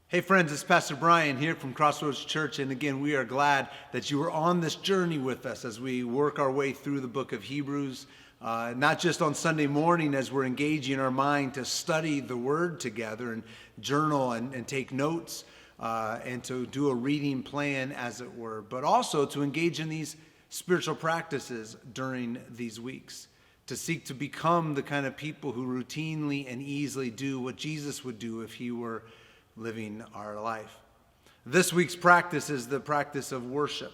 Hey friends, it's Pastor Brian here from Crossroads Church, and again, we are glad that you are on this journey with us as we work our way through the book of Hebrews, not just on Sunday morning as we're engaging our mind to study the Word together and journal and take notes and to do a reading plan, as it were, but also to engage in these spiritual practices during these weeks, to seek to become the kind of people who routinely and easily do what Jesus would do if he were living our life. This week's practice is the practice of worship,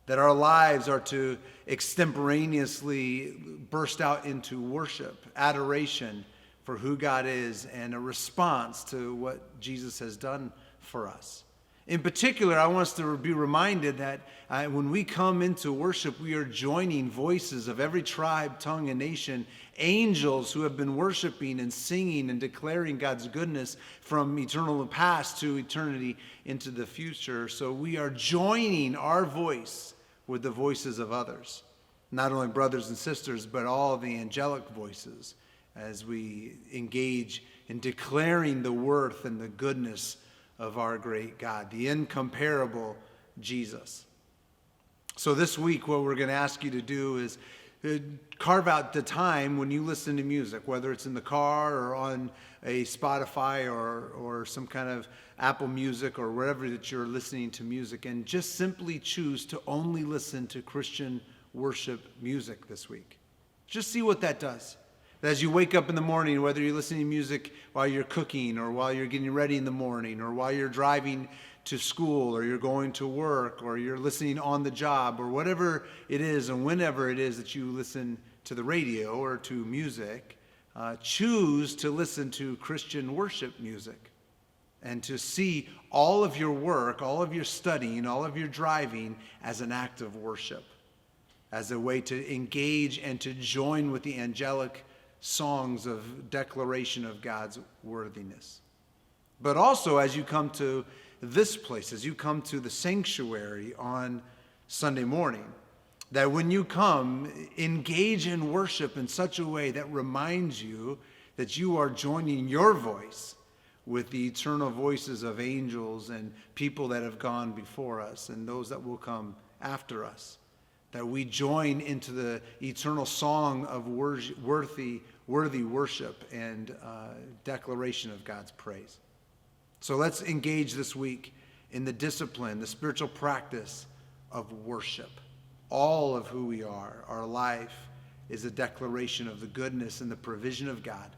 that our lives are to extemporaneously burst out into worship, adoration for who God is, and a response to what Jesus has done for us. In particular, I want us to be reminded that when we come into worship, we are joining voices of every tribe, tongue, and nation, angels who have been worshiping and singing and declaring God's goodness from eternal past to eternity into the future. So we are joining our voice with the voices of others, not only brothers and sisters, but all the angelic voices as we engage in declaring the worth and the goodness of our great God, the incomparable Jesus. So this week, what we're going to ask you to do is carve out the time when you listen to music, whether it's in the car or on a Spotify or some kind of Apple Music or wherever that you're listening to music, and just simply choose to only listen to Christian worship music this week. Just see what that does. As you wake up in the morning, whether you're listening to music while you're cooking or while you're getting ready in the morning or while you're driving to school or you're going to work or you're listening on the job or whatever it is and whenever it is that you listen to the radio or to music, choose to listen to Christian worship music and to see all of your work, all of your studying, all of your driving as an act of worship, as a way to engage and to join with the angelic songs of declaration of God's worthiness. But also, as you come to this place, as you come to the sanctuary on Sunday morning, that when you come, engage in worship in such a way that reminds you that you are joining your voice with the eternal voices of angels and people that have gone before us and those that will come after us. That we join into the eternal song of worthy worship and declaration of God's praise. So let's engage this week in the discipline, the spiritual practice of worship. All of who we are, our life, is a declaration of the goodness and the provision of God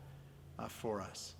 for us.